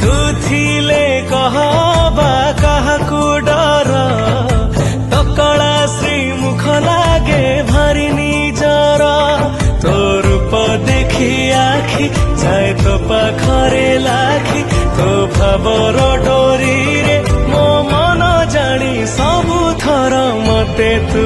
तू थिले कहबा काहाकू डर तो कला श्री मुख लागे भारी निजर तो रूप देखी आखि जाए तो पाखरे लाखि तो भावर डोरी रे मो मन जानी सबु थर मते तू